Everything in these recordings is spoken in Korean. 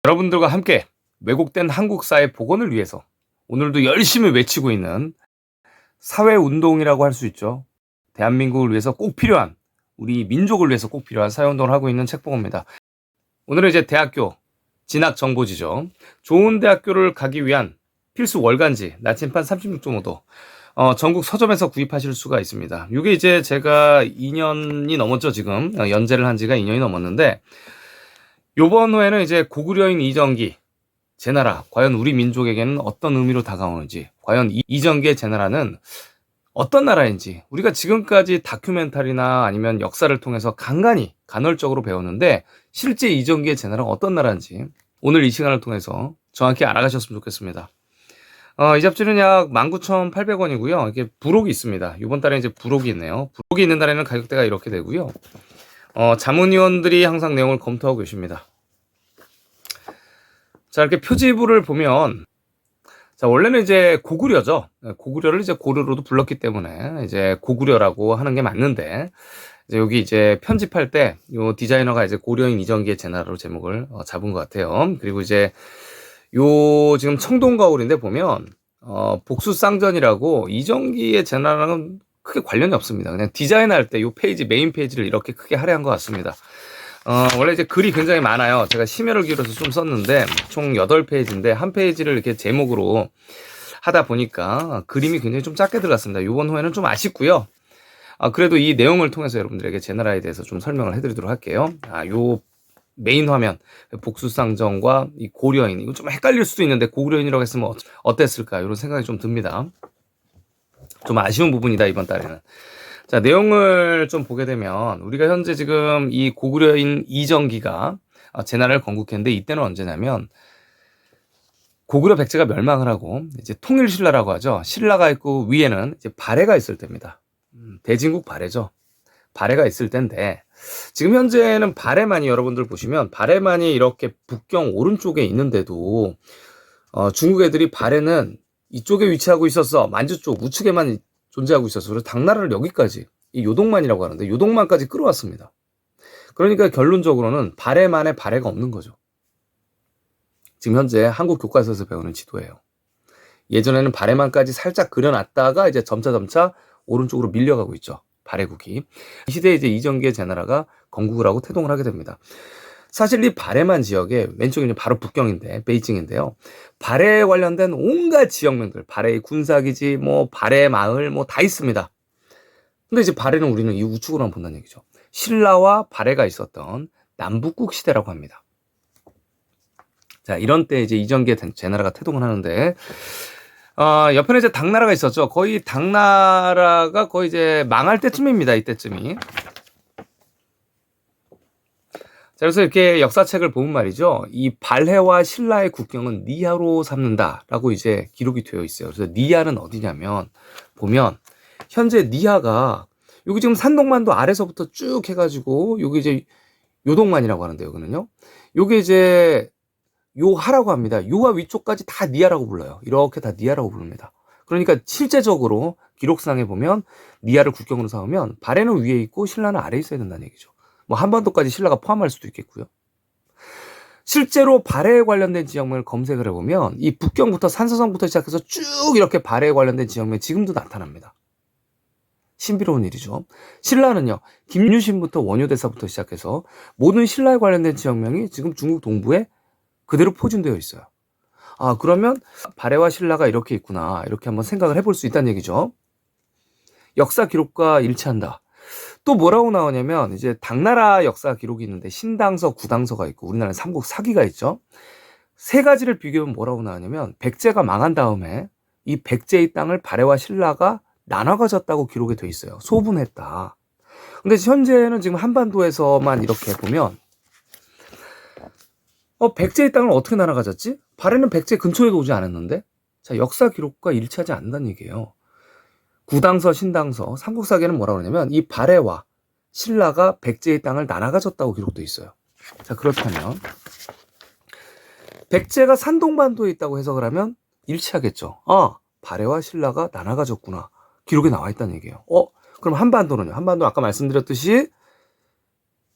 여러분들과 함께 왜곡된 한국 사회 복원을 위해서 오늘도 열심히 외치고 있는 사회운동이라고 할 수 있죠. 대한민국을 위해서 꼭 필요한, 우리 민족을 위해서 꼭 필요한 사회운동을 하고 있는 책봉호입니다. 오늘은 이제 대학교 진학정보지죠. 좋은 대학교를 가기 위한 필수 월간지 나침반 36.5도 전국 서점에서 구입하실 수가 있습니다. 이게 이제 제가 2년이 넘었죠. 지금 연재를 한 지가 2년이 넘었는데, 요번 호에는 이제 고구려인 이정기 제나라, 과연 우리 민족에게는 어떤 의미로 다가오는지, 과연 이정기의 제나라는 어떤 나라인지, 우리가 지금까지 다큐멘터리나 아니면 역사를 통해서 간헐적으로 배웠는데, 실제 이정기의 제나라가 어떤 나라인지 오늘 이 시간을 통해서 정확히 알아가셨으면 좋겠습니다. 이 잡지는 약 19,800원이고요. 이게 부록이 있습니다. 이번 달에 이제 부록이 있네요. 부록이 있는 달에는 가격대가 이렇게 되고요. 자문위원들이 항상 내용을 검토하고 계십니다. 자, 이렇게 표지부를 보면, 자, 원래는 이제 고구려죠. 고구려를 이제 고려로도 불렀기 때문에 이제 고구려라고 하는 게 맞는데, 이제 여기 이제 편집할 때 요 디자이너가 이제 고려인 이정기의 제나라로 제목을 잡은 것 같아요. 그리고 이제 요 지금 청동거울인데 보면 복수쌍전이라고 이정기의 제나라는 크게 관련이 없습니다. 그냥 디자인할 때 요 페이지, 메인 페이지를 이렇게 크게 할애한 것 같습니다. 원래 이제 글이 굉장히 많아요. 제가 심혈을 기울여서 좀 썼는데 총 8페이지인데 한 페이지를 이렇게 제목으로 하다 보니까 그림이 굉장히 좀 작게 들어갔습니다. 이번 호에는 좀 아쉽고요. 그래도 이 내용을 통해서 여러분들에게 제나라에 대해서 좀 설명을 해드리도록 할게요. 요 메인 화면, 복수쌍전과 이 고려인, 이거 좀 헷갈릴 수도 있는데 고구려인이라고 했으면 어땠을까, 이런 생각이 좀 듭니다. 좀 아쉬운 부분이다, 이번 달에는. 자, 내용을 좀 보게 되면, 우리가 현재 지금 이 고구려인 이정기가 제나라를 건국했는데, 이때는 언제냐면, 고구려 백제가 멸망을 하고, 이제 통일신라라고 하죠. 신라가 있고, 위에는 이제 발해가 있을 때입니다. 대진국 발해죠. 발해가 있을 때인데, 지금 현재는 발해만이, 여러분들 보시면 발해만이 이렇게 북경 오른쪽에 있는데도 중국 애들이 발해는 이쪽에 위치하고 있었어, 만주 쪽 우측에만 존재하고 있었어. 그래서 당나라를 여기까지, 이 요동만이라고 하는데 요동만까지 끌어왔습니다. 그러니까 결론적으로는 발해만에 발해가 없는 거죠. 지금 현재 한국 교과서에서 배우는 지도예요. 예전에는 발해만까지 살짝 그려놨다가 이제 점차 오른쪽으로 밀려가고 있죠. 발해국이. 이 시대에 이제 이정기의 제나라가 건국을 하고 태동을 하게 됩니다. 사실 이 발해만 지역에 왼쪽이 바로 북경인데, 베이징인데요. 발해에 관련된 온갖 지역명들, 발해의 군사기지, 발해 마을, 다 있습니다. 근데 이제 발해는 우리는 이 우측으로만 본다는 얘기죠. 신라와 발해가 있었던 남북국 시대라고 합니다. 자, 이런 때 이제 이정기의 제나라가 태동을 하는데, 옆에는 이제 당나라가 있었죠. 거의 당나라가 거의 이제 망할 때쯤입니다. 이때쯤이. 자, 그래서 이렇게 역사책을 보면 말이죠. 이 발해와 신라의 국경은 니하로 삼는다라고 이제 기록이 되어 있어요. 그래서 니하는 어디냐면, 보면 현재 니하가 여기 지금 산동만도 아래서부터 쭉 해가지고 여기 이제 요동만이라고 하는데, 여기는요. 요게 이제 요하라고 합니다. 요하 위쪽까지 다 니하라고 불러요. 이렇게 다 니하라고 부릅니다. 그러니까 실제적으로 기록상에 보면 니하를 국경으로 삼으면 발해는 위에 있고 신라는 아래에 있어야 된다는 얘기죠. 한반도까지 신라가 포함할 수도 있겠고요. 실제로 발해에 관련된 지역명을 검색을 해보면 이 북경부터 산서성부터 시작해서 쭉 이렇게 발해에 관련된 지역명이 지금도 나타납니다. 신비로운 일이죠. 신라는요, 김유신부터 원효대사부터 시작해서 모든 신라에 관련된 지역명이 지금 중국 동부에 그대로 포진되어 있어요. 그러면 발해와 신라가 이렇게 있구나, 이렇게 한번 생각을 해볼 수 있다는 얘기죠. 역사 기록과 일치한다. 또 뭐라고 나오냐면, 이제 당나라 역사 기록이 있는데 신당서, 구당서가 있고 우리나라는 삼국 사기가 있죠. 세 가지를 비교하면 뭐라고 나오냐면, 백제가 망한 다음에 이 백제의 땅을 발해와 신라가 나눠 가졌다고 기록이 돼 있어요. 소분했다. 근데 현재는 지금 한반도에서만 이렇게 보면 백제의 땅을 어떻게 나눠 가졌지? 발해는 백제 근처에도 오지 않았는데? 자, 역사 기록과 일치하지 않는다는 얘기예요. 구당서, 신당서, 삼국사기에는 뭐라고 그러냐면 이 발해와 신라가 백제의 땅을 나눠 가졌다고 기록돼 있어요. 자, 그렇다면 백제가 산동반도에 있다고 해석을 하면 일치하겠죠. 발해와 신라가 나눠 가졌구나, 기록에 나와 있다는 얘기예요. 그럼 한반도는요? 한반도 아까 말씀드렸듯이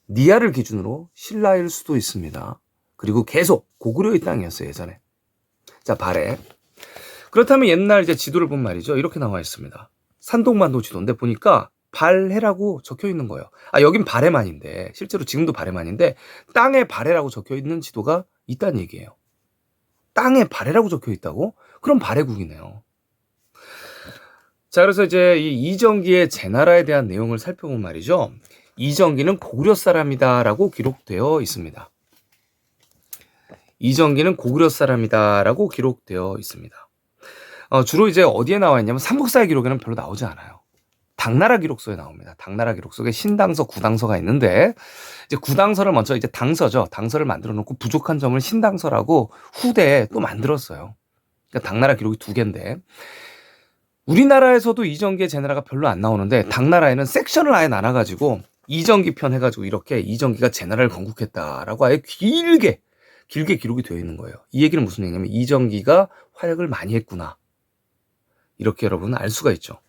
니하를 기준으로 신라일 수도 있습니다. 그리고 계속 고구려의 땅이었어요, 예전에. 자, 발해. 그렇다면 옛날 이제 지도를 본 말이죠. 이렇게 나와 있습니다. 산동반도 지도인데 보니까 발해라고 적혀 있는 거예요. 아, 여긴 발해만인데, 실제로 지금도 발해만인데, 땅에 발해라고 적혀 있는 지도가 있다는 얘기예요. 땅에 발해라고 적혀 있다고? 그럼 발해국이네요. 자, 그래서 이제 이 이정기의 제나라에 대한 내용을 살펴본 말이죠. 이정기는 고구려 사람이다라고 기록되어 있습니다. 이정기는 고구려 사람이다라고 기록되어 있습니다. 주로 이제 어디에 나와 있냐면 삼국사의 기록에는 별로 나오지 않아요. 당나라 기록서에 나옵니다. 당나라 기록 속에 신당서, 구당서가 있는데 이제 구당서를 먼저 이제 당서죠. 당서를 만들어 놓고 부족한 점을 신당서라고 후대에 또 만들었어요. 그러니까 당나라 기록이 2개인데 우리나라에서도 이정기의 제나라가 별로 안 나오는데 당나라에는 섹션을 아예 나눠가지고 이정기 편 해가지고 이렇게 이정기가 제나라를 건국했다라고 아예 길게 기록이 되어 있는 거예요. 이 얘기는 무슨 얘기냐면 이정기가 활약을 많이 했구나. 이렇게 여러분은 알 수가 있죠.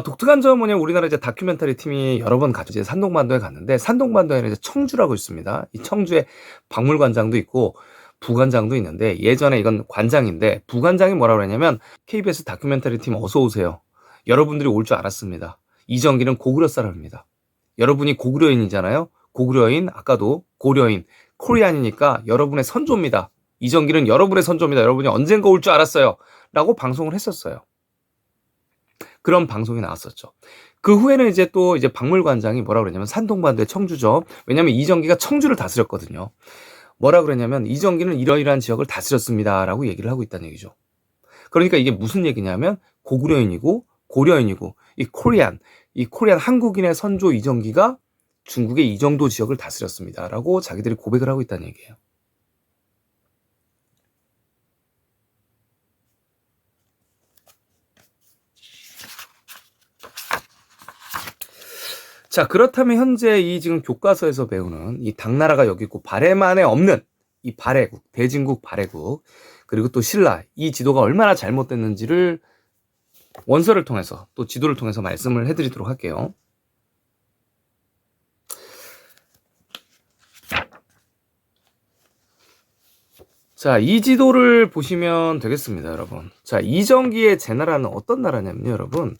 독특한 점은 뭐냐면 우리나라 이제 다큐멘터리 팀이 여러 번 이제 산동반도에 갔는데 산동반도에는 이제 청주라고 있습니다. 이 청주에 박물관장도 있고 부관장도 있는데 예전에 이건 관장인데 부관장이 뭐라고 그랬냐면 KBS 다큐멘터리 팀 어서 오세요. 여러분들이 올 줄 알았습니다. 이정기는 고구려 사람입니다. 여러분이 고구려인이잖아요. 고구려인, 아까도 고려인, 코리안이니까 여러분의 선조입니다. 이정기는 여러분의 선조입니다. 여러분이 언젠가 올 줄 알았어요. 라고 방송을 했었어요. 그런 방송이 나왔었죠. 그 후에는 이제 또 이제 박물관장이 뭐라고 그랬냐면 산동반도의 청주죠. 왜냐면 이정기가 청주를 다스렸거든요. 뭐라 그랬냐면 이정기는 이러이러한 지역을 다스렸습니다라고 얘기를 하고 있다는 얘기죠. 그러니까 이게 무슨 얘기냐면 고구려인이고 고려인이고 이 코리안 한국인의 선조 이정기가 중국의 이 정도 지역을 다스렸습니다라고 자기들이 고백을 하고 있다는 얘기예요. 자, 그렇다면 현재 이 지금 교과서에서 배우는 이 당나라가 여기 있고 발해만에 없는 이 발해국, 대진국 발해국, 그리고 또 신라, 이 지도가 얼마나 잘못됐는지를 원서를 통해서 또 지도를 통해서 말씀을 해드리도록 할게요. 자, 이 지도를 보시면 되겠습니다, 여러분. 자, 이정기의 제나라는 어떤 나라냐면요, 여러분.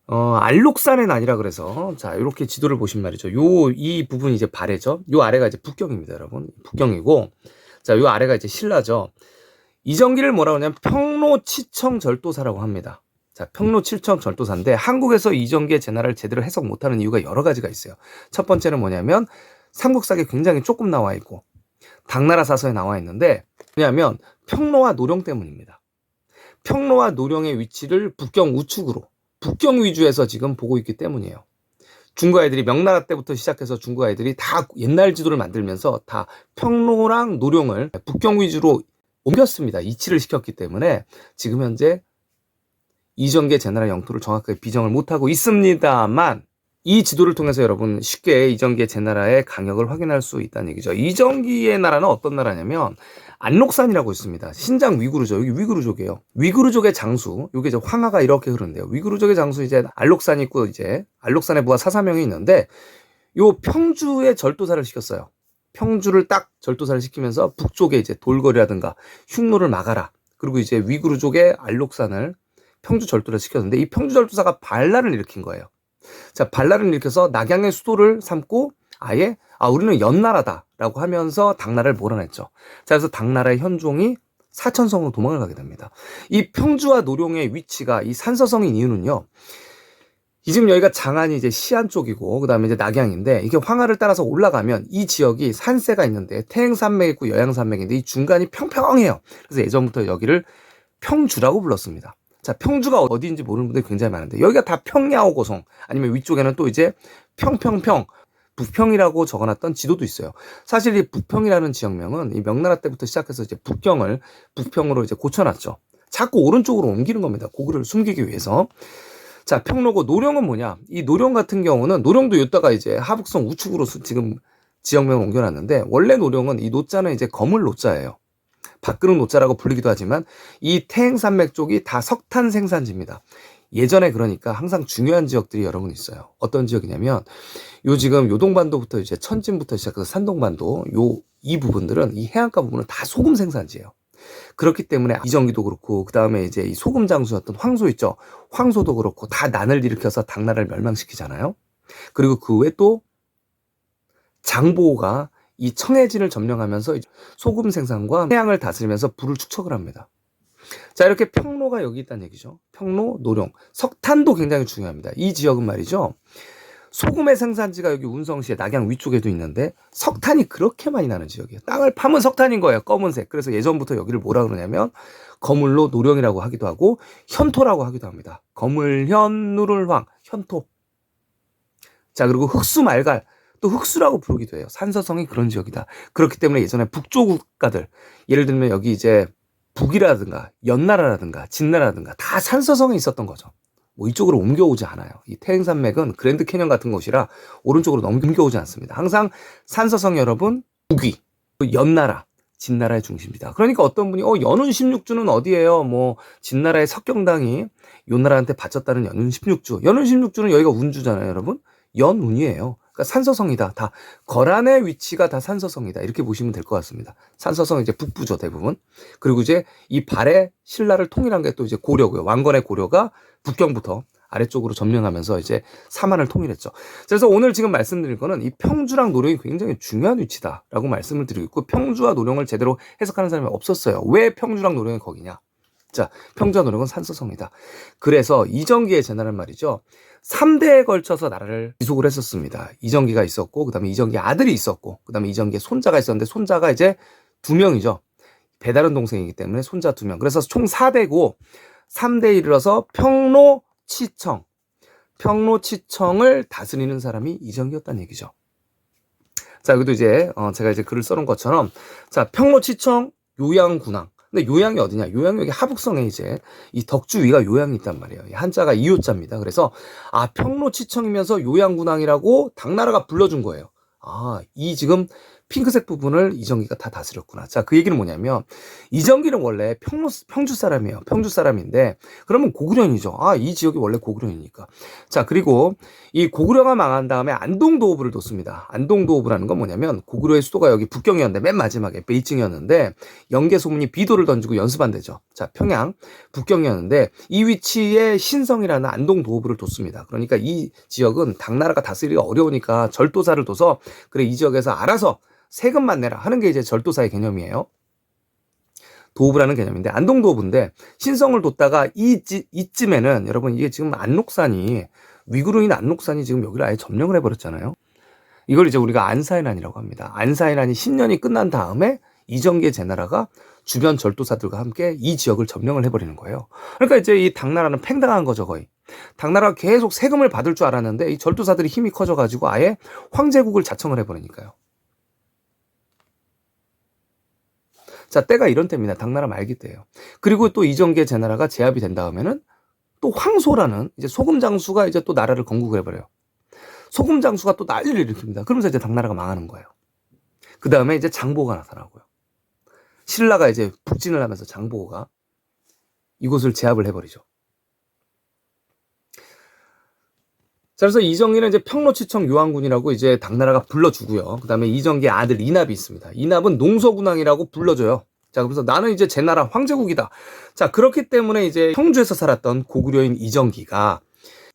알록산의 난이라 그래서, 자, 이렇게 지도를 보신 말이죠. 이 부분이 이제 발해죠. 요 아래가 이제 북경입니다, 여러분. 북경이고, 자, 요 아래가 이제 신라죠. 이정기를 뭐라고 하냐면 평로치청절도사라고 합니다. 자, 평로칠청절도사인데 한국에서 이정기의 제나라를 제대로 해석 못하는 이유가 여러 가지가 있어요. 첫 번째는 뭐냐면 삼국사에 굉장히 조금 나와 있고 당나라 사서에 나와 있는데 왜냐하면 평로와 노령 때문입니다. 평로와 노령의 위치를 북경 우측으로 북경 위주에서 지금 보고 있기 때문이에요. 중국 아이들이 명나라 때부터 시작해서 중국 아이들이 다 옛날 지도를 만들면서 다 평로랑 노령을 북경 위주로 옮겼습니다. 이치를 시켰기 때문에 지금 현재 이정기의 제나라 영토를 정확하게 비정을 못하고 있습니다만 이 지도를 통해서 여러분 쉽게 이정기의 제나라의 강역을 확인할 수 있다는 얘기죠. 이정기의 나라는 어떤 나라냐면 안록산이라고 있습니다. 신장 위구르족, 여기 위구르족이에요. 위구르족의 장수, 여기 이제 황하가 이렇게 흐른대요. 위구르족의 장수 이제 안록산이 있고 이제 안록산의 부하 사사명이 있는데 요 평주에 절도사를 시켰어요. 평주를 딱 절도사를 시키면서 북쪽에 이제 돌거리라든가 흉노를 막아라. 그리고 이제 위구르족의 안록산을 평주 절도를 시켰는데 이 평주 절도사가 반란을 일으킨 거예요. 자, 반란을 일으켜서 낙양의 수도를 삼고 아예 우리는 연나라다라고 하면서 당나라를 몰아냈죠. 자, 그래서 당나라의 현종이 사천성으로 도망을 가게 됩니다. 이 평주와 노령의 위치가 이 산서성인 이유는요. 이 지금 여기가 장안이 이제 시안 쪽이고 그다음에 이제 낙양인데 이게 황하를 따라서 올라가면 이 지역이 산세가 있는데 태행산맥 있고 여양산맥인데 이 중간이 평평해요. 그래서 예전부터 여기를 평주라고 불렀습니다. 자, 평주가 어디인지 모르는 분들이 굉장히 많은데 여기가 다 평야오고성 아니면 위쪽에는 또 이제 평평평 북평이라고 적어놨던 지도도 있어요. 사실 이 북평이라는 지역명은 이 명나라 때부터 시작해서 이제 북평으로 이제 고쳐놨죠. 자꾸 오른쪽으로 옮기는 겁니다. 고구려를 숨기기 위해서. 자, 평로고 노령은 뭐냐? 이 노령 같은 경우는 노령도 이따가 이제 하북성 우측으로 지금 지역명을 옮겨놨는데 원래 노령은 이 노자는 이제 거물 노자예요. 밥그릇 노자라고 불리기도 하지만 이 태행산맥 쪽이 다 석탄 생산지입니다. 예전에 그러니까 항상 중요한 지역들이 여러분 있어요. 어떤 지역이냐면 요 지금 요동반도부터 이제 천진부터 시작해서 산동반도 이 부분들은 이 해안가 부분은 다 소금 생산지예요. 그렇기 때문에 이정기도 그렇고 그다음에 이제 이 소금 장수였던 황소 있죠. 황소도 그렇고 다 난을 일으켜서 당나라를 멸망시키잖아요. 그리고 그 외에 또 장보고가 이 청해진을 점령하면서 소금 생산과 해양을 다스리면서 부를 축적을 합니다. 자, 이렇게 평로가 여기 있다는 얘기죠. 평로, 노령, 석탄도 굉장히 중요합니다. 이 지역은 말이죠. 소금의 생산지가 여기 운성시에 낙양 위쪽에도 있는데 석탄이 그렇게 많이 나는 지역이에요. 땅을 파면 석탄인 거예요. 검은색. 그래서 예전부터 여기를 뭐라 그러냐면 거물로 노령이라고 하기도 하고 현토라고 하기도 합니다. 거물현 누를황 현토. 자, 그리고 흑수 말갈 또 흑수라고 부르기도 해요. 산서성이 그런 지역이다. 그렇기 때문에 예전에 북쪽 국가들 예를 들면 여기 이제 북이라든가 연나라라든가 진나라라든가 다 산서성에 있었던 거죠. 뭐 이쪽으로 옮겨오지 않아요. 이 태행산맥은 그랜드 캐년 같은 곳이라 오른쪽으로 넘겨오지 않습니다. 항상 산서성 여러분 북위, 연나라, 진나라의 중심이다. 그러니까 어떤 분이 연운 16주는 어디예요? 뭐 진나라의 석경당이 요나라한테 바쳤다는 연운 16주. 연운 16주는 여기가 운주잖아요, 여러분. 연운이에요. 그러니까 산서성이다. 다 거란의 위치가 다 산서성이다. 이렇게 보시면 될 것 같습니다. 산서성 이제 북부죠, 대부분. 그리고 이제 이 발해 신라를 통일한 게 또 이제 고려고요. 왕건의 고려가 북경부터 아래쪽으로 점령하면서 이제 사만을 통일했죠. 그래서 오늘 지금 말씀드릴 거는 이 평주랑 노령이 굉장히 중요한 위치다라고 말씀을 드리고 있고 평주와 노령을 제대로 해석하는 사람이 없었어요. 왜 평주랑 노령이 거기냐? 자, 평주와 노령은 산서성이다. 그래서 이정기의 제나란 말이죠. 3대에 걸쳐서 나라를 지속을 했었습니다. 이정기가 있었고, 그 다음에 이정기 아들이 있었고, 그 다음에 이정기의 손자가 있었는데, 손자가 이제 2명이죠. 배다른 동생이기 때문에 손자 2명. 그래서 총 4대고, 3대에 이르러서 평로치청. 평로치청을 다스리는 사람이 이정기였다는 얘기죠. 자, 여기도 이제, 제가 이제 글을 써놓은 것처럼, 자, 평로치청 요양군왕. 근데 요양이 어디냐? 요양이 여기 하북성에 이제 이 덕주 위가 요양이 있단 말이에요. 한자가 이요자입니다. 그래서 평로치청이면서 요양군왕이라고 당나라가 불러준 거예요. 이 지금 핑크색 부분을 이정기가 다 다스렸구나. 자, 그 얘기는 뭐냐면 이정기는 원래 평주 사람이에요. 평주 사람인데 그러면 고구려인이죠. 이 지역이 원래 고구려이니까. 자, 그리고 이 고구려가 망한 다음에 안동도읍을 뒀습니다. 안동도읍이라는 건 뭐냐면 고구려의 수도가 여기 북경이었는데 맨 마지막에 베이징이었는데 영계소문이 비도를 던지고 연습한대죠. 자, 평양 북경이었는데 이 위치에 신성이라는 안동도읍을 뒀습니다. 그러니까 이 지역은 당나라가 다스리기가 어려우니까 절도사를 둬서 그래 이 지역에서 알아서 세금만 내라 하는 게 이제 절도사의 개념이에요. 도읍이라는 개념인데 안동도읍인데 신성을 뒀다가 이쯤에는 여러분 이게 지금 안록산이 위구르인 안록산이 지금 여기를 아예 점령을 해버렸잖아요. 이걸 이제 우리가 안사해난이라고 합니다. 안사해난이 10년이 끝난 다음에 이정기의 제나라가 주변 절도사들과 함께 이 지역을 점령을 해버리는 거예요. 그러니까 이제 이 당나라는 팽당한 거죠, 거의. 당나라가 계속 세금을 받을 줄 알았는데 이 절도사들이 힘이 커져가지고 아예 황제국을 자청을 해버리니까요. 자, 때가 이런 때입니다. 당나라 말기 때예요. 그리고 또 이정기의 제나라가 제압이 된 다음에는 또 황소라는 이제 소금 장수가 이제 또 나라를 건국을 해버려요. 소금 장수가 또 난리를 일으킵니다. 그러면서 이제 당나라가 망하는 거예요. 그 다음에 이제 장보고가 나타나고요. 신라가 이제 북진을 하면서 장보고가 이곳을 제압을 해버리죠. 자, 그래서 이정기는 이제 평로치청 요한군이라고 이제 당나라가 불러주고요. 그 다음에 이정기의 아들 이납이 있습니다. 이납은 농서군왕이라고 불러줘요. 자, 그래서 나는 이제 제 나라 황제국이다. 자, 그렇기 때문에 이제 평주에서 살았던 고구려인 이정기가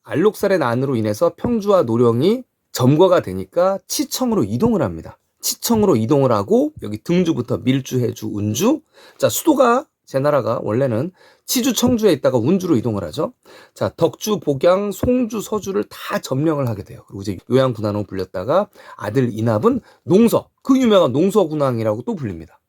알록살의 난으로 인해서 평주와 노령이 점거가 되니까 치청으로 이동을 합니다. 치청으로 이동을 하고 여기 등주부터 밀주, 해주, 운주. 자, 수도가 제 나라가 원래는 치주, 청주에 있다가 운주로 이동을 하죠. 자, 덕주, 복양, 송주, 서주를 다 점령을 하게 돼요. 그리고 이제 요양군왕으로 불렸다가 아들 이납은 농서, 그 유명한 농서군왕이라고 또 불립니다.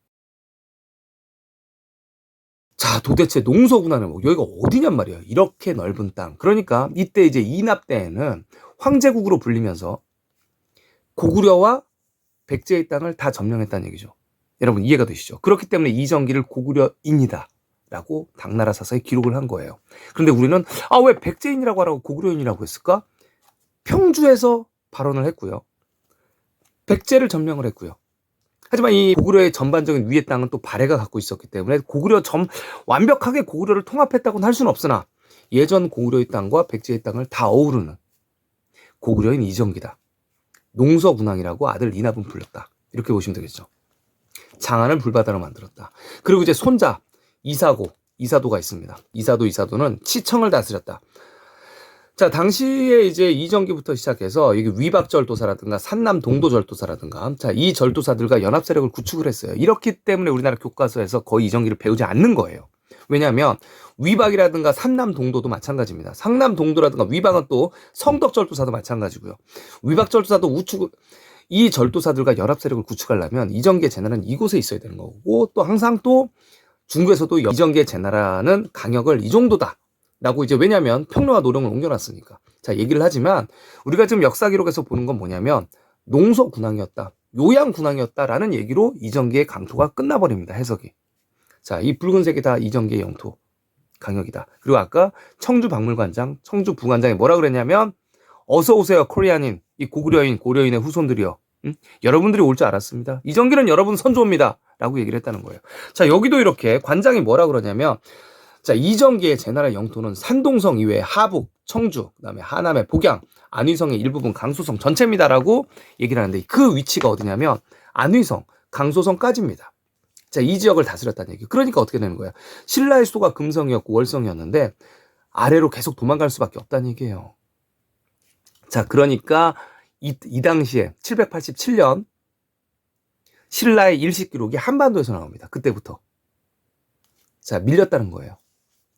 자, 도대체 농서군왕은 여기가 어디냔 말이에요. 이렇게 넓은 땅. 그러니까 이때 이제 이납 때에는 황제국으로 불리면서 고구려와 백제의 땅을 다 점령했다는 얘기죠. 여러분 이해가 되시죠? 그렇기 때문에 이정기를 고구려인이다 라고 당나라 사서에 기록을 한 거예요. 그런데 우리는 왜 백제인이라고 하라고 고구려인이라고 했을까? 평주에서 발언을 했고요. 백제를 점령을 했고요. 하지만 이 고구려의 전반적인 위의 땅은 또 발해가 갖고 있었기 때문에 완벽하게 고구려를 통합했다고는 할 수는 없으나 예전 고구려의 땅과 백제의 땅을 다 어우르는 고구려인 이정기다. 농서군왕이라고 아들 이납은 불렸다. 이렇게 보시면 되겠죠. 장안을 불바다로 만들었다. 그리고 이제 손자 이사도가 있습니다. 이사도는 치청을 다스렸다. 자, 당시에 이제 이정기부터 시작해서 여기 위박절도사라든가 산남 동도절도사라든가 자, 이 절도사들과 연합 세력을 구축을 했어요. 이렇기 때문에 우리나라 교과서에서 거의 이정기를 배우지 않는 거예요. 왜냐하면 위박이라든가 산남 동도도 마찬가지입니다. 상남 동도라든가 위박은 또 성덕절도사도 마찬가지고요. 위박절도사도 이 절도사들과 연합 세력을 구축하려면 이정기의 제나라는 이곳에 있어야 되는 거고 또 항상 또 중국에서도 이정기의 제나라는 강역을 이 정도다. 라고 이제 왜냐면 평로와 노령을 옮겨놨으니까. 자, 얘기를 하지만 우리가 지금 역사 기록에서 보는 건 뭐냐면 농서군왕이었다. 요양군왕이었다라는 얘기로 이정기의 강토가 끝나버립니다. 해석이. 자, 이 붉은색이 다 이정기의 영토 강역이다. 그리고 아까 청주 박물관장, 청주 부관장이 뭐라 그랬냐면 어서 오세요 코리안인, 이 고려인의 후손들이요. 여러분들이 올 줄 알았습니다. 이정기는 여러분 선조입니다. 라고 얘기를 했다는 거예요. 자, 여기도 이렇게 관장이 뭐라 그러냐면 자, 이정기의 제나라 영토는 산동성 이외에 하북, 청주, 그다음에 하남의 복양, 안위성의 일부분, 강소성 전체입니다라고 얘기를 하는데 그 위치가 어디냐면 안위성, 강소성까지입니다. 자, 이 지역을 다스렸다는 얘기. 그러니까 어떻게 되는 거예요? 신라의 수도가 금성이었고 월성이었는데 아래로 계속 도망갈 수밖에 없다는 얘기예요. 자, 그러니까 이 당시에 787년 신라의 일식 기록이 한반도에서 나옵니다. 그때부터. 자, 밀렸다는 거예요.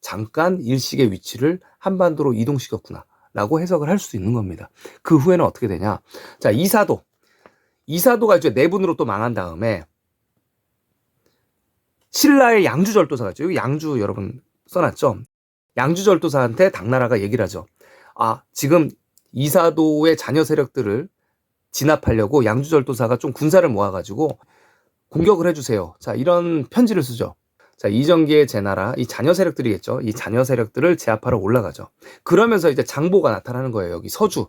잠깐 일식의 위치를 한반도로 이동시켰구나 라고 해석을 할 수 있는 겁니다. 그 후에는 어떻게 되냐. 자, 이사도가 이제 내분으로 또 망한 다음에 신라의 양주절도사가 있죠. 여기 양주 여러분 써놨죠. 양주절도사한테 당나라가 얘기를 하죠. 아, 지금 이사도의 자녀 세력들을 진압하려고 양주절도사가 좀 군사를 모아가지고 공격을 해주세요. 자, 이런 편지를 쓰죠. 자, 이정기의 제나라, 이 자녀 세력들이겠죠. 이 자녀 세력들을 제압하러 올라가죠. 그러면서 이제 장보가 나타나는 거예요. 여기 서주.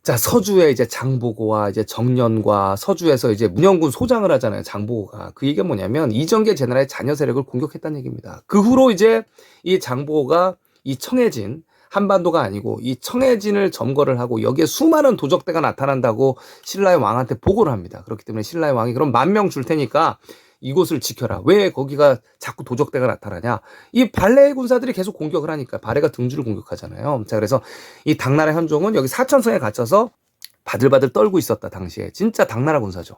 자, 서주에 이제 장보고와 이제 정년과 서주에서 이제 문영군 소장을 하잖아요. 장보고가. 그 얘기가 뭐냐면 이정기의 제나라의 자녀 세력을 공격했다는 얘기입니다. 그 후로 이제 이 장보고가 이 청해진, 한반도가 아니고 이 청해진을 점거를 하고 여기에 수많은 도적대가 나타난다고 신라의 왕한테 보고를 합니다. 그렇기 때문에 신라의 왕이 그럼 10,000명 줄 테니까 이곳을 지켜라. 왜 거기가 자꾸 도적대가 나타나냐? 이 발해 군사들이 계속 공격을 하니까 발해가 등주를 공격하잖아요. 자, 그래서 이 당나라 현종은 여기 사천성에 갇혀서 바들바들 떨고 있었다. 당시에 진짜 당나라 군사죠.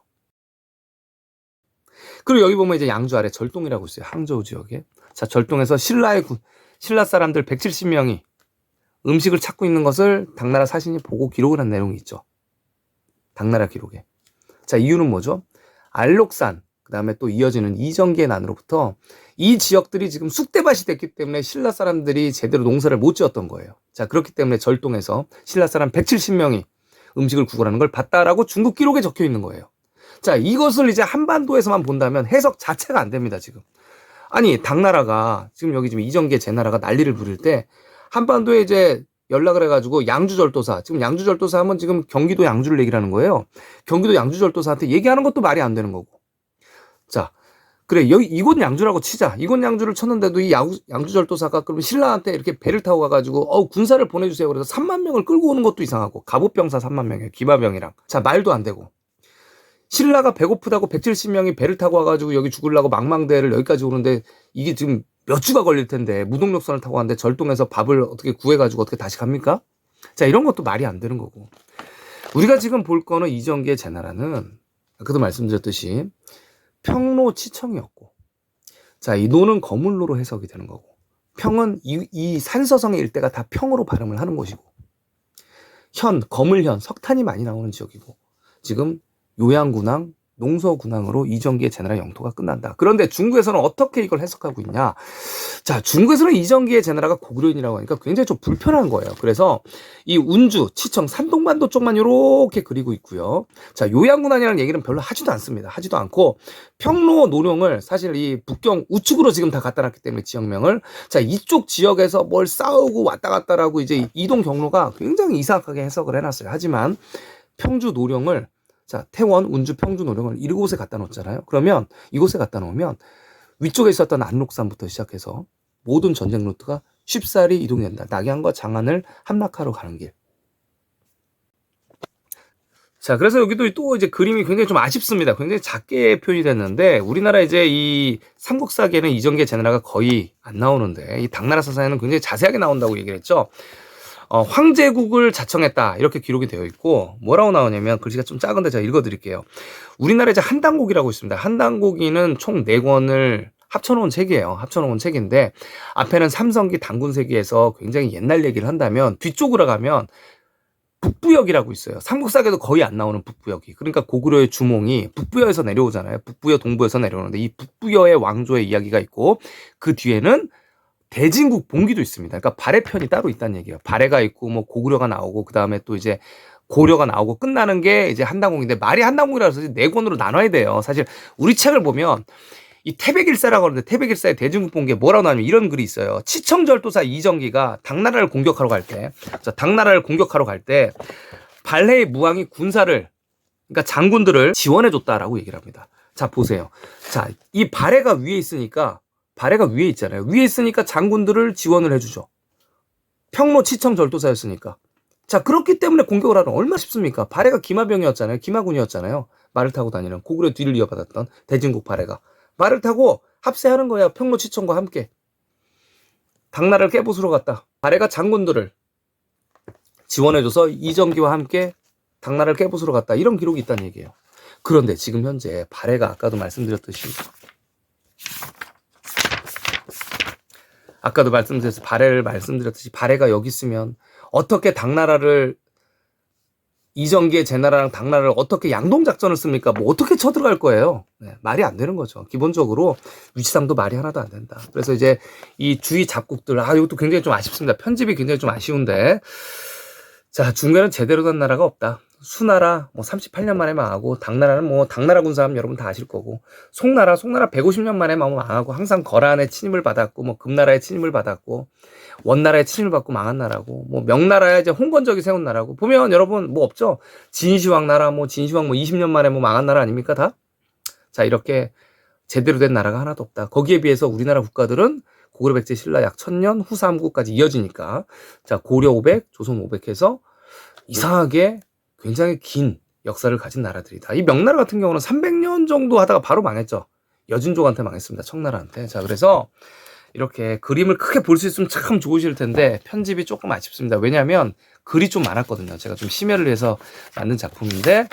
그리고 여기 보면 이제 양주 아래 절동이라고 있어요. 항저우 지역에. 자, 절동에서 신라 사람들 170명이 음식을 찾고 있는 것을 당나라 사신이 보고 기록을 한 내용이 있죠. 당나라 기록에. 자, 이유는 뭐죠? 알록산, 그 다음에 또 이어지는 이정기의 난으로부터 이 지역들이 지금 쑥대밭이 됐기 때문에 신라 사람들이 제대로 농사를 못 지었던 거예요. 자, 그렇기 때문에 절동에서 신라 사람 170명이 음식을 구걸하는 걸 봤다라고 중국 기록에 적혀 있는 거예요. 자, 이것을 이제 한반도에서만 본다면 해석 자체가 안 됩니다, 지금. 아니, 당나라가 지금 여기 지금 이정기의 제나라가 난리를 부릴 때 한반도에 이제 연락을 해가지고 양주절도사, 지금 양주절도사 하면 지금 경기도 양주를 얘기를 하는 거예요. 경기도 양주절도사한테 얘기하는 것도 말이 안 되는 거고. 자, 그래, 여기 이곳 양주라고 치자. 이곳 양주를 쳤는데도 이 양주절도사가 그러면 신라한테 이렇게 배를 타고 가가지고 군사를 보내주세요. 그래서 30,000명을 끌고 오는 것도 이상하고 갑옷병사 30,000명이에요. 기마병이랑. 자, 말도 안 되고. 신라가 배고프다고 170명이 배를 타고 와가지고 여기 죽으려고 망망대해를 여기까지 오는데 이게 지금 몇 주가 걸릴 텐데 무동력선을 타고 왔는데 절동에서 밥을 어떻게 구해가지고 어떻게 다시 갑니까? 자, 이런 것도 말이 안 되는 거고. 우리가 지금 볼 거는 이정기의 제나라는 아까도 말씀드렸듯이 평로 치청이었고, 자, 이 노는 거물로로 해석이 되는 거고, 평은 이 산서성의 일대가 다 평으로 발음을 하는 곳이고, 거물현, 석탄이 많이 나오는 지역이고, 지금 요양군왕, 농서군왕으로 이정기의 제나라 영토가 끝난다. 그런데 중국에서는 어떻게 이걸 해석하고 있냐? 자, 중국에서는 이정기의 제나라가 고구려인이라고 하니까 굉장히 좀 불편한 거예요. 그래서 이 운주, 치청, 산동반도 쪽만 이렇게 그리고 있고요. 자, 요양군왕이라는 얘기는 별로 하지도 않습니다. 하지도 않고 평로, 노령을 사실 이 북경 우측으로 지금 다 갖다 놨기 때문에 지역명을, 자, 이쪽 지역에서 뭘 싸우고 왔다 갔다라고 이제 이동 경로가 굉장히 이상하게 해석을 해놨어요. 하지만 평주 노령을, 자, 태원, 운주, 평주, 노령을 이곳에 갖다 놓잖아요. 그러면 이곳에 갖다 놓으면 위쪽에 있었던 안록산부터 시작해서 모든 전쟁 루트가 쉽사리 이동된다. 낙양과 장안을 함락하러 가는 길. 자, 그래서 여기도 또 이제 그림이 굉장히 좀 아쉽습니다. 굉장히 작게 표현이 됐는데, 우리나라 이제 이 삼국사기에는 이정계 제나라가 거의 안 나오는데, 이 당나라 사사에는 굉장히 자세하게 나온다고 얘기를 했죠. 황제국을 자청했다. 이렇게 기록이 되어 있고, 뭐라고 나오냐면, 글씨가 좀 작은데 제가 읽어드릴게요. 우리나라에 이제 한당고기라고 있습니다. 한당고기는 총 4권을 합쳐놓은 책이에요. 합쳐놓은 책인데, 앞에는 삼성기 당군세기에서 굉장히 옛날 얘기를 한다면, 뒤쪽으로 가면, 북부역이라고 있어요. 삼국사기에도 거의 안 나오는 북부역이. 그러니까 고구려의 주몽이 북부여에서 내려오잖아요. 북부여, 동부에서 내려오는데 이 북부여의 왕조의 이야기가 있고 그 뒤에는 대진국 봉기도 있습니다. 그러니까 발해편이 따로 있다는 얘기예요. 발해가 있고 뭐 고구려가 나오고 그다음에 또 이제 고려가 나오고 끝나는 게 이제 한당공인데 말이 한당공이라서 4권으로 나눠야 돼요. 사실 우리 책을 보면 이 태백일사라고 하는데 태백일사의 대진국 봉기에 뭐라고 나오냐면 이런 글이 있어요. 치청절도사 이정기가 당나라를 공격하러 갈 때, 당나라를 공격하러 갈 때 발해의 무왕이 군사를, 그러니까 장군들을 지원해줬다라고 얘기를 합니다. 자, 보세요. 자, 이 발해가 위에 있으니까, 발해가 위에 있잖아요. 위에 있으니까 장군들을 지원을 해주죠. 평로 치청절도사였으니까. 자, 그렇기 때문에 공격을 하는 얼마나 쉽습니까? 발해가 기마병이었잖아요. 기마군이었잖아요. 말을 타고 다니는 고구려 뒤를 이어받았던 대진국 발해가. 말을 타고 합세하는 거야. 평로치청과 함께. 당나라를 깨부수러 갔다. 발해가 장군들을 지원해줘서 이정기와 함께 당나라를 깨부수러 갔다. 이런 기록이 있다는 얘기예요. 그런데 지금 현재 발해가 아까도 말씀드렸듯이 발해를 말씀드렸듯이 발해가 여기 있으면 어떻게 당나라를 이정기의 제나라랑 당나라를 어떻게 양동작전을 씁니까? 뭐 어떻게 쳐들어갈 거예요? 네, 말이 안 되는 거죠. 기본적으로 위치상도 말이 하나도 안 된다. 그래서 이제 이 주위 잡국들, 이것도 굉장히 좀 아쉽습니다. 편집이 굉장히 좀 아쉬운데, 자, 중간은 제대로 된 나라가 없다. 수나라 뭐 38년 만에 망하고, 당나라는 뭐 당나라 군사하면 여러분 다 아실 거고, 송나라 150년 만에 망하고 항상 거란의 침입을 받았고, 뭐 금나라의 침입을 받았고, 원나라의 침입을 받고 망한 나라고, 뭐 명나라의 이제 홍건적이 세운 나라고, 보면 여러분 뭐 없죠? 진시황 나라, 진시황 20년 만에 망한 나라 아닙니까 다? 자, 이렇게 제대로 된 나라가 하나도 없다. 거기에 비해서 우리나라 국가들은 고구려 백제 신라 약 1000년 후 삼국까지 이어지니까, 자, 고려 500, 조선 500 해서 이상하게 굉장히 긴 역사를 가진 나라들이다. 이 명나라 같은 경우는 300년 정도 하다가 바로 망했죠. 여진족한테 망했습니다. 청나라한테. 자, 그래서 이렇게 그림을 크게 볼 수 있으면 참 좋으실 텐데 편집이 조금 아쉽습니다. 왜냐하면 글이 좀 많았거든요. 제가 좀 심혈을 해서 만든 작품인데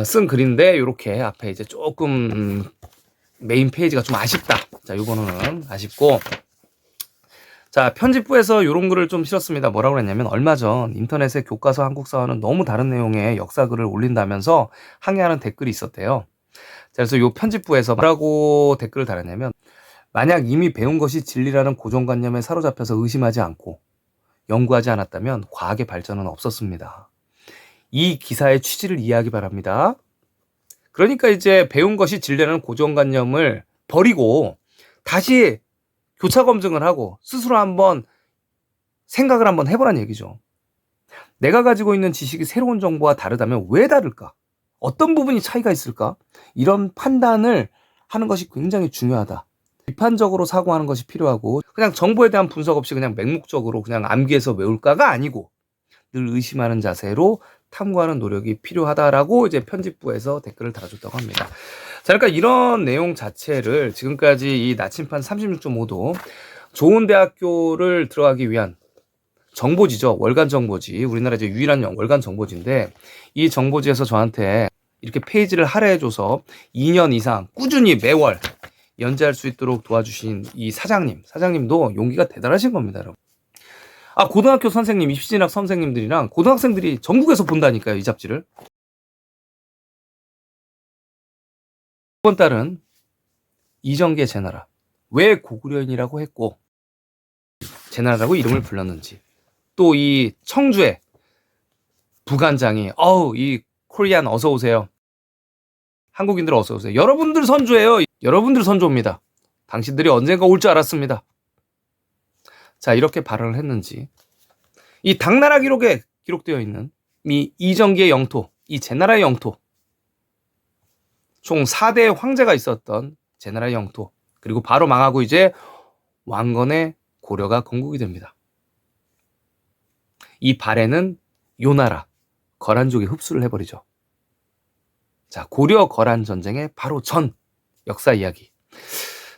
쓴 글인데 이렇게 앞에 이제 조금 메인 페이지가 좀 아쉽다. 자, 요거는 아쉽고, 자, 편집부에서 이런 글을 좀 실었습니다. 뭐라고 그랬냐면 얼마 전 인터넷에 교과서 한국사와는 너무 다른 내용의 역사글을 올린다면서 항의하는 댓글이 있었대요. 자, 그래서 요 편집부에서 뭐라고 댓글을 달았냐면, 만약 이미 배운 것이 진리라는 고정관념에 사로잡혀서 의심하지 않고 연구하지 않았다면 과학의 발전은 없었습니다. 이 기사의 취지를 이해하기 바랍니다. 그러니까 이제 배운 것이 진리라는 고정관념을 버리고 다시 교차 검증을 하고 스스로 한번 생각을 한번 해보라는 얘기죠. 내가 가지고 있는 지식이 새로운 정보와 다르다면 왜 다를까? 어떤 부분이 차이가 있을까? 이런 판단을 하는 것이 굉장히 중요하다. 비판적으로 사고하는 것이 필요하고 그냥 정보에 대한 분석 없이 그냥 맹목적으로 그냥 암기해서 외울까가 아니고 늘 의심하는 자세로 탐구하는 노력이 필요하다라고 이제 편집부에서 댓글을 달아줬다고 합니다. 자, 그러니까 이런 내용 자체를 지금까지 이 나침판 36.5도 좋은 대학교를 들어가기 위한 정보지죠. 월간 정보지. 우리나라 이제 유일한 월간 정보지인데 이 정보지에서 저한테 이렇게 페이지를 할애해줘서 2년 이상 꾸준히 매월 연재할 수 있도록 도와주신 이 사장님도 용기가 대단하신 겁니다, 여러분. 고등학교 선생님, 입시진학 선생님들이랑 고등학생들이 전국에서 본다니까요, 이 잡지를. 이번 달은 이정계 제나라. 왜 고구려인이라고 했고, 제나라라고 이름을 불렀는지. 또 이 청주의 부관장이, 이 코리안 어서오세요. 한국인들 어서오세요. 여러분들 선조예요. 여러분들 선조입니다. 당신들이 언젠가 올 줄 알았습니다. 자, 이렇게 발언을 했는지 이 당나라 기록에 기록되어 있는 이 이정기의 영토, 이 제나라의 영토 총 4대의 황제가 있었던 제나라의 영토 그리고 바로 망하고 이제 왕건의 고려가 건국이 됩니다. 이 발해는 요 나라 거란족이 흡수를 해버리죠. 자, 고려 거란 전쟁의 바로 전 역사 이야기.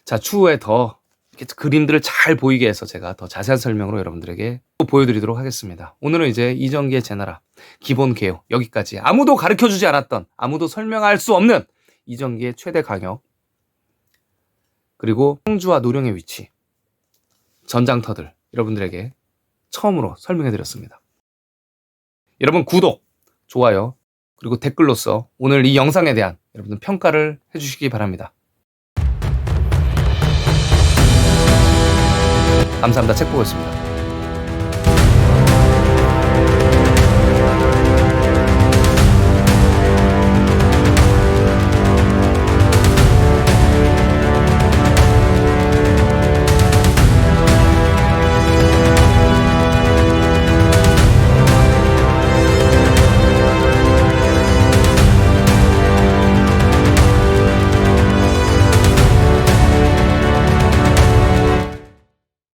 자, 추후에 더 이렇게 그림들을 잘 보이게 해서 제가 더 자세한 설명으로 여러분들에게 또 보여드리도록 하겠습니다. 오늘은 이제 이정기의 제나라 기본 개요 여기까지, 아무도 가르쳐주지 않았던, 아무도 설명할 수 없는 이정기의 최대 강역, 그리고 청주와 노령의 위치, 전장터들 여러분들에게 처음으로 설명해드렸습니다. 여러분 구독, 좋아요, 그리고 댓글로서 오늘 이 영상에 대한 여러분들 평가를 해주시기 바랍니다. 감사합니다. 책보였습니다.